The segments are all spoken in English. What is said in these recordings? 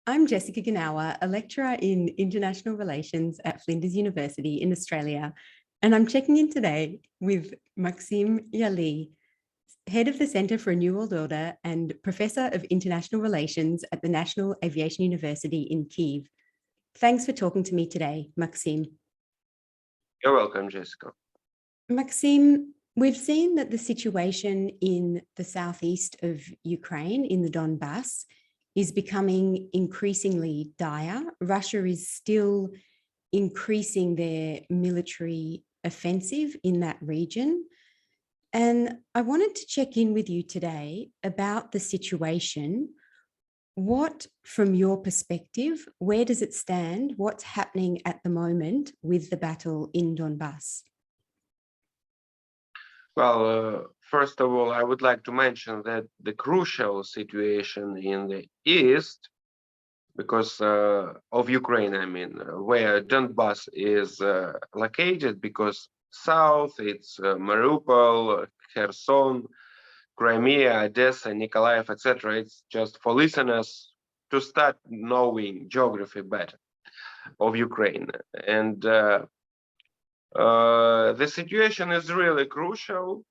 I'm Jessica Ganawa, a lecturer in international relations at Flinders University in Australia, and I'm checking in today with Maxim Yali, Head of the Centre for a New World Order and Professor of International Relations at the National Aviation University in Kyiv. Thanks for talking to me today, Maxim. You're welcome, Jessica. Maxim, we've seen that the situation in the southeast of Ukraine, in the Donbass, is becoming increasingly dire. Russia is still increasing their military offensive in that region. And I wanted to check in with you today about the situation. What, from your perspective, where does it stand? What's happening at the moment with the battle in Donbass? Well, first of all, I would like to mention that the crucial situation in the east, because of Ukraine, I mean, where Donbass is located, because south it's Mariupol, Kherson, Crimea, Odessa, Nikolaev, etc. It's just for listeners to start knowing geography better of Ukraine. And the situation is really crucial,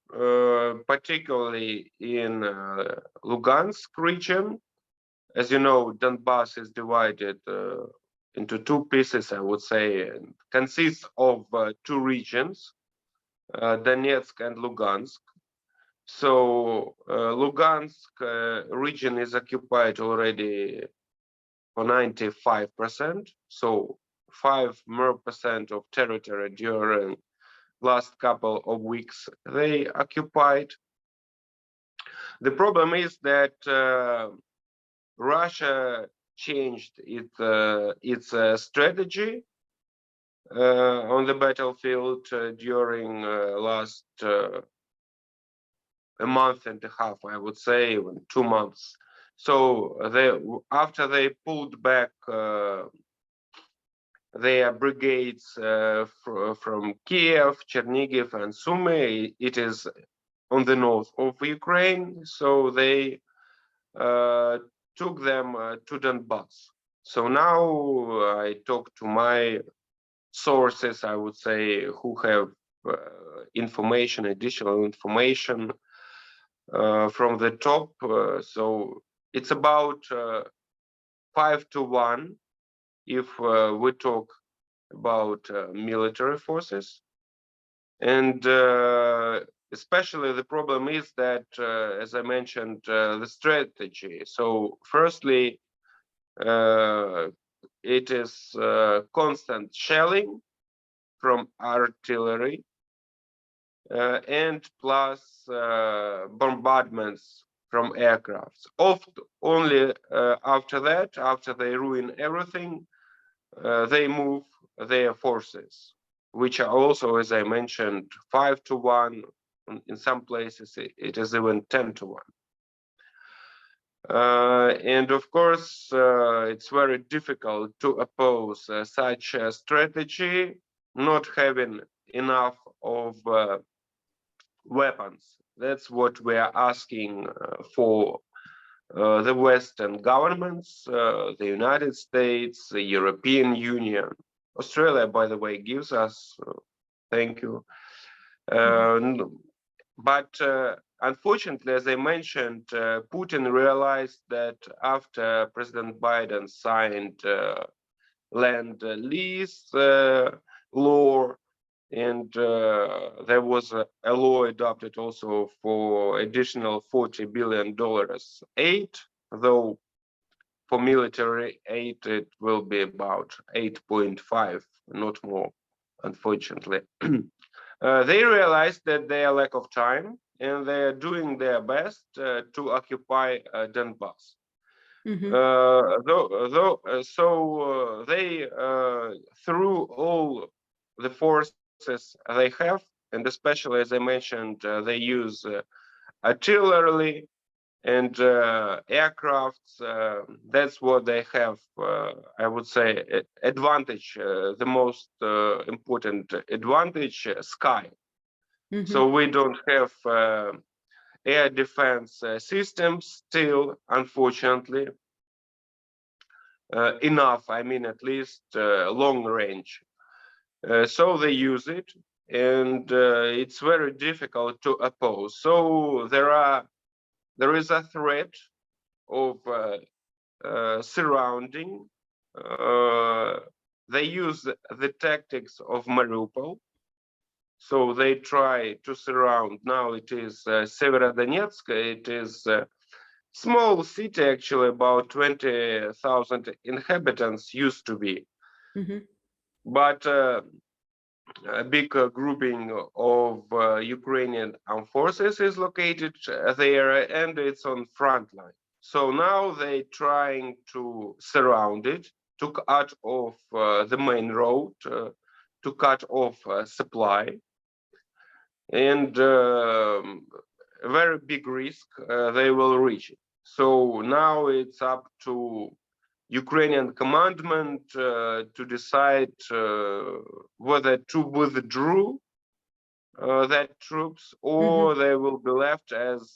particularly in Lugansk region. As you know, Donbass is divided into two pieces, I would say, and consists of two regions, Donetsk and Lugansk. So Lugansk region is occupied already for 95%. So 5% more of territory during last couple of weeks they occupied. The problem is that Russia changed its strategy on the battlefield during last a month and a half, I would say, even 2 months. So after they pulled back their brigades from Kiev, Chernigiv, and Sumy, it is on the north of Ukraine. So they took them to Donbass. So now I talk to my sources, I would say, who have information, additional information from the top. So it's about 5-1 if we talk about military forces. And especially the problem is that, as I mentioned, the strategy. So firstly, it is constant shelling from artillery and plus bombardments from aircrafts. Only after that, after they ruin everything, they move their forces, which are also, as I mentioned, 5-1. In some places, it is even 10-1. And of course, it's very difficult to oppose such a strategy, not having enough of weapons. That's what we are asking for the Western governments, the United States, the European Union. Australia, by the way, gives us, thank you. But unfortunately, as I mentioned, Putin realized that after President Biden signed land lease law, and there was a law adopted also for additional $40 billion aid, though for military aid it will be about 8.5, not more, unfortunately. They realized that they are lack of time, and they are doing their best to occupy Donbass. So they through all the forces they have, and especially, as I mentioned, they use artillery and aircrafts. That's what they have, I would say, advantage, the most important advantage, sky. So we don't have air defense systems still, unfortunately. enough, I mean, at least long range. So they use it, and it's very difficult to oppose. So there is a threat of surrounding. They use the tactics of Mariupol. So they try to surround. Now it is Severodonetsk. It is a small city, actually, about 20,000 inhabitants used to be. But a big grouping of Ukrainian armed forces is located there, and it's on front line. So now they're trying to surround it, to cut off the main road, to cut off supply, and a very big risk they will reach it. So now it's up to Ukrainian commandment to decide whether to withdraw that troops, or they will be left as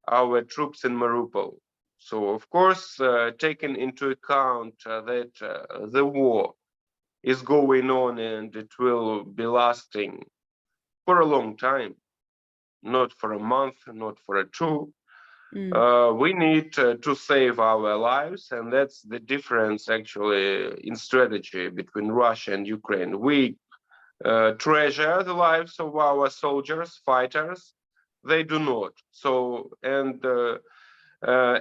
our troops in Mariupol. So, of course, taking into account that the war is going on and it will be lasting for a long time, not for a month, not for a two. We need to save our lives, and that's the difference actually in strategy between Russia and Ukraine. We treasure the lives of our soldiers, fighters. They do not. So, and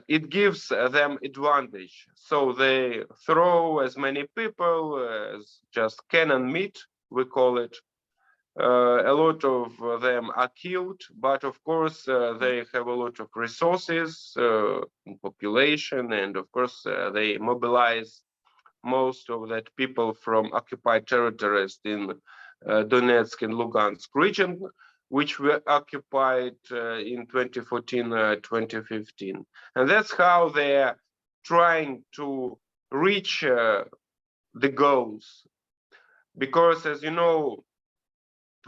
it gives them advantage. So they throw as many people as just cannon meat, we call it. A lot of them are killed, but of course they have a lot of resources, population, and of course they mobilize most of that people from occupied territories in Donetsk and Lugansk region, which were occupied in 2014-2015. And that's how they're trying to reach the goals. Because, as you know,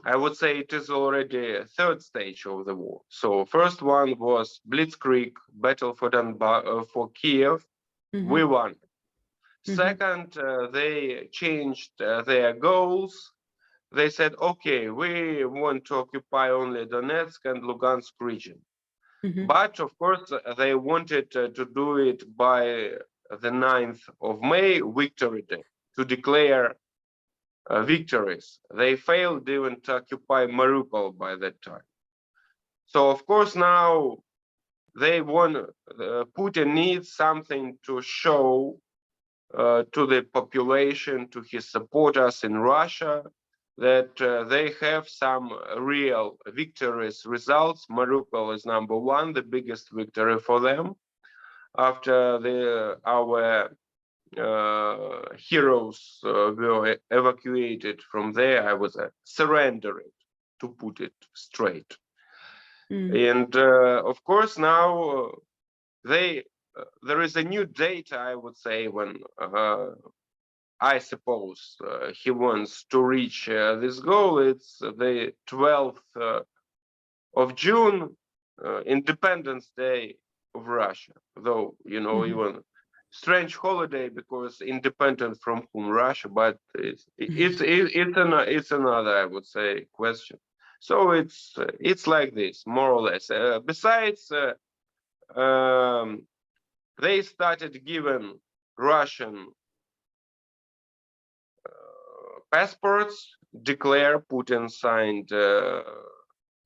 I would say it is already a third stage of the war. So first one was Blitzkrieg, battle for Donbass, for Kiev. We won. Second, they changed their goals. They said, okay, we want to occupy only Donetsk and Lugansk region. But of course, they wanted to do it by the 9th of May, Victory Day, to declare victories. They failed even to occupy Mariupol by that time. So of course now they want, Putin needs something to show to the population, to his supporters in Russia, that they have some real victories results. Mariupol is number one, the biggest victory for them. After our heroes were evacuated from there, I was surrendering, to put it straight. And of course now there is a new date, I would say, when I suppose he wants to reach this goal. It's the 12th of June, Independence Day of Russia. Though, you know, even strange holiday, because independent from whom, Russia, but it's another, I would say, question. So it's like this, more or less. Besides, they started giving Russian passports. Putin signed a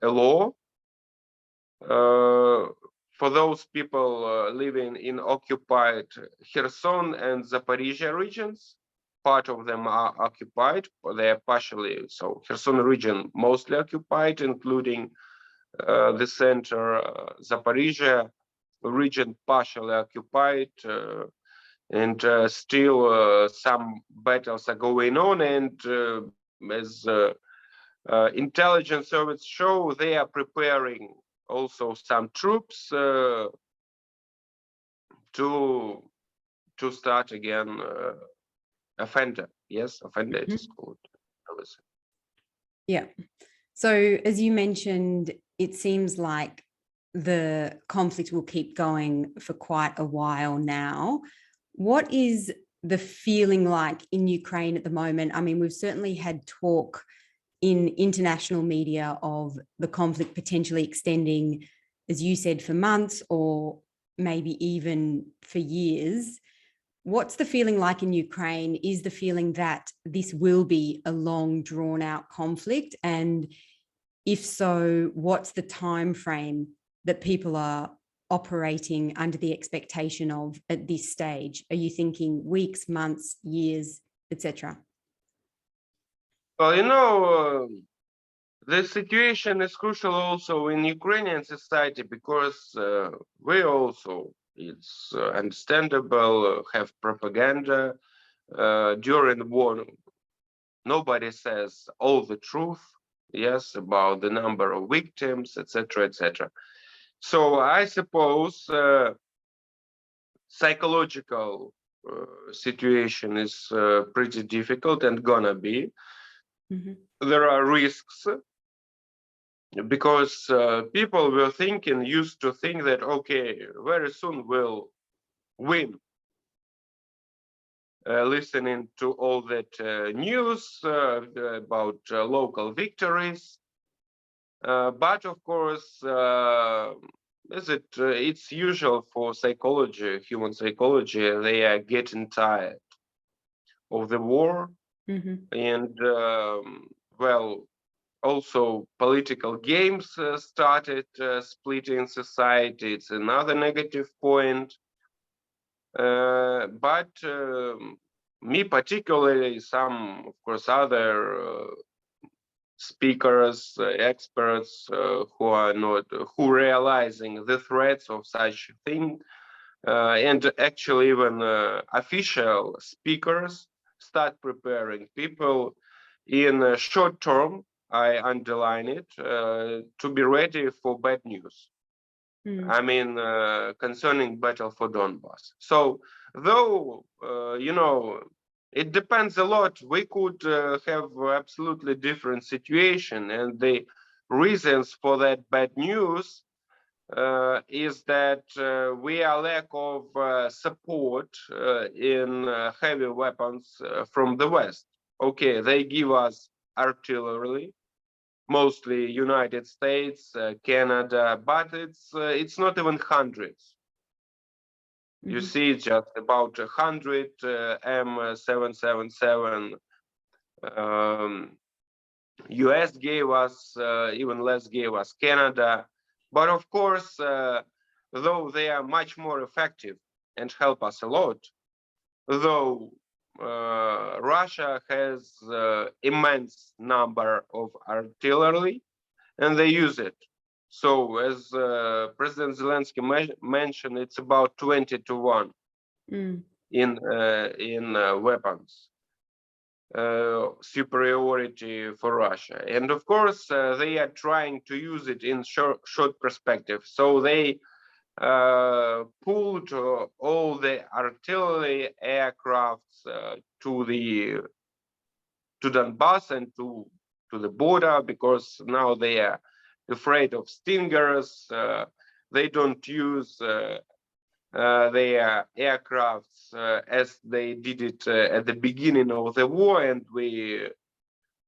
law for those people living in occupied Kherson and Zaporizhia regions. Part of them are occupied, they are partially, so Kherson region mostly occupied, including the center, Zaporizhia region partially occupied, and still some battles are going on, and as intelligence services show, they are preparing also some troops to start again offender. Yes, offender it is called. Yeah. So as you mentioned, it seems like the conflict will keep going for quite a while now. What is the feeling like in Ukraine at the moment? I mean, we've certainly had talk in international media of the conflict potentially extending, as you said, for months or maybe even for years. What's the feeling like in Ukraine? Is the feeling that this will be a long, drawn out conflict? And if so, what's the time frame that people are operating under the expectation of at this stage? Are you thinking weeks, months, years, etc.? Well, the situation is crucial also in Ukrainian society because we also, it's understandable, have propaganda during the war. Nobody says all the truth, yes, about the number of victims, etc., etc. So I suppose psychological situation is pretty difficult and gonna be. Mm-hmm. There are risks because people were used to think that, okay, very soon we'll win. Listening to all that news about local victories. But of course, it's usual for psychology, human psychology, they are getting tired of the war. Mm-hmm. And well, also political games started splitting society. It's another negative point. But me particularly, some, of course, other speakers, experts who realizing the threats of such thing, and actually even official speakers start preparing people in short term, I underline it, to be ready for bad news. I mean, concerning battle for Donbass. So, though, it depends a lot. We could have absolutely different situation, and the reasons for that bad news is that we are lack of support in heavy weapons from the West. Okay, they give us artillery, mostly United States, Canada, but it's not even hundreds. Mm-hmm. You see, just about 100 M777. US gave us, even less gave us Canada. But of course, though they are much more effective and help us a lot, though Russia has immense number of artillery, and they use it. So, as President Zelensky mentioned, it's about 20-1 in weapons superiority for Russia. And of course, they are trying to use it in short perspective. So they pulled all the artillery aircrafts to Donbass and to the border, because now they are afraid of stingers. They don't use their aircrafts as they did it at the beginning of the war, and we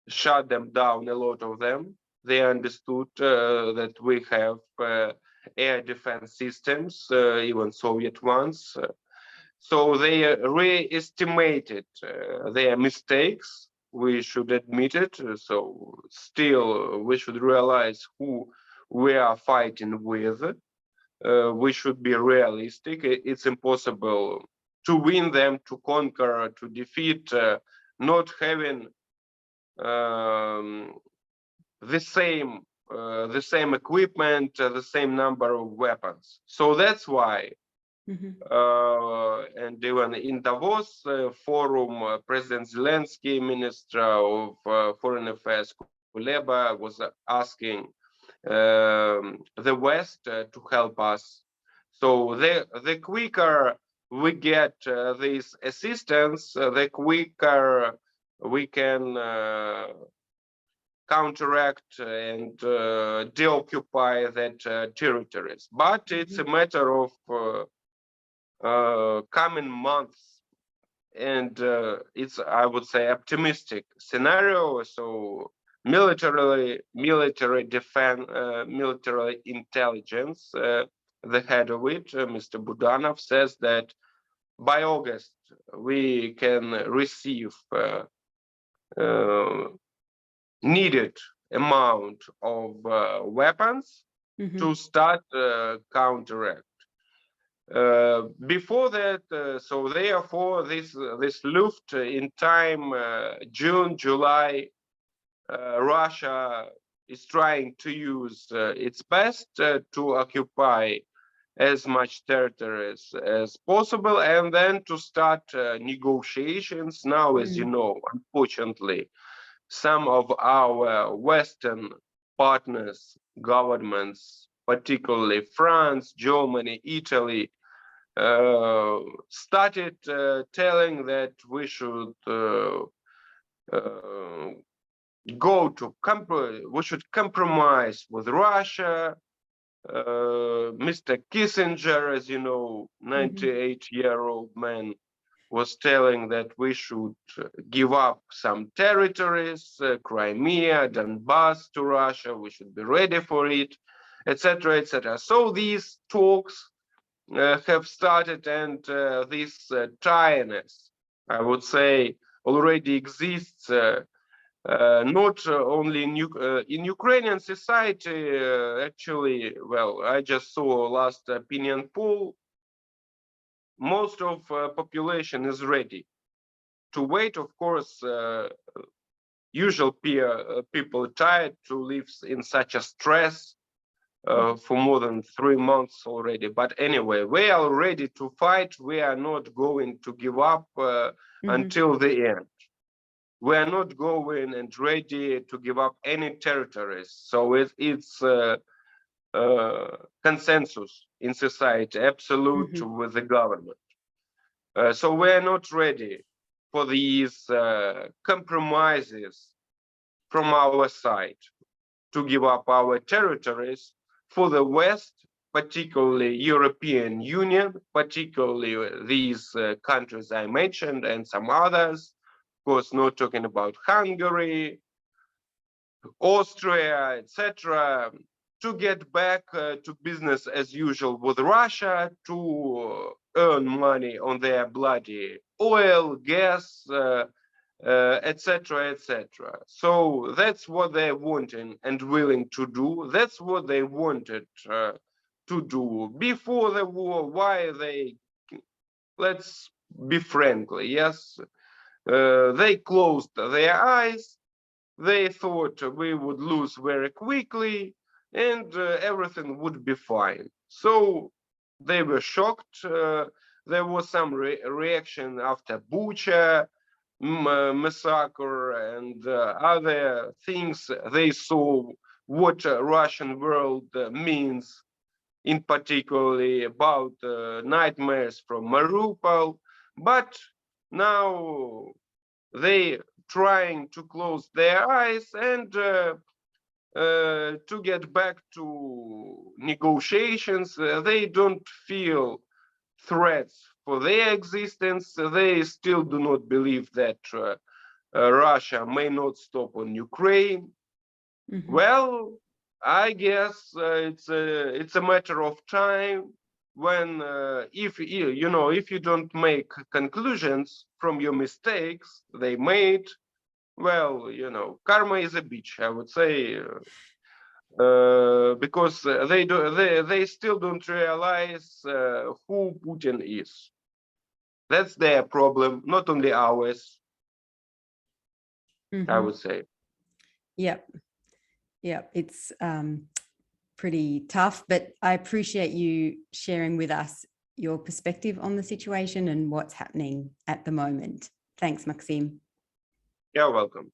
shut them down, a lot of them. They understood that we have air defense systems, even Soviet ones. So they re-estimated their mistakes. We should admit it. So still, we should realize who we are fighting with. We should be realistic. It's impossible to win them, to conquer, to defeat, not having the same equipment, the same number of weapons. So that's why. And even in Davos forum, President Zelensky, Minister of Foreign Affairs Kuleba, was asking the West to help us. So the quicker we get this assistance, the quicker we can counteract and deoccupy that territories. But it's a matter of coming months, and it's, I would say, optimistic scenario. So military defense, military intelligence, the head of it, Mr. Budanov, says that by August we can receive needed amount of weapons to start counteract. Before that, so therefore this Luft in time June, July, Russia is trying to use its best to occupy as much territory as possible, and then to start negotiations. Now, as you know, unfortunately, some of our Western partners, governments, particularly France, Germany, Italy, started telling that we should we should compromise with Russia. Mr. Kissinger, as you know, 98-year-old man, was telling that we should give up some territories, Crimea, Donbass to Russia, we should be ready for it, etc., etc. So these talks have started, and this tiredness, I would say, already exists not only in Ukrainian society. Actually, well, I just saw last opinion poll. Most of population is ready to wait. Of course, usual people tired to live in such a stress for more than 3 months already. But anyway, we are ready to fight. We are not going to give up until the end. We are not going and ready to give up any territories. So it's consensus in society, absolute with the government. So we are not ready for these compromises from our side to give up our territories for the West, particularly European Union, particularly these countries I mentioned and some others. Of course, not talking about Hungary, Austria, etc., to get back to business as usual with Russia, to earn money on their bloody oil, gas, etc., etc. So that's what they're wanting and willing to do. That's what they wanted to do before the war. Why they, let's be frankly, yes, they closed their eyes. They thought we would lose very quickly and everything would be fine. So they were shocked. There was some reaction after Bucha massacre and other things. They saw what Russian world means, in particularly about nightmares from Mariupol. But now they trying to close their eyes and to get back to negotiations. They don't feel threats for their existence. They still do not believe that Russia may not stop on Ukraine. Well, I guess it's a matter of time when if you don't make conclusions from your mistakes they made, well, karma is a bitch, I would say, because they still don't realize who Putin is. That's their problem, not only ours, I would say. Yep, it's pretty tough, but I appreciate you sharing with us your perspective on the situation and what's happening at the moment. Thanks, Maxim. You're welcome.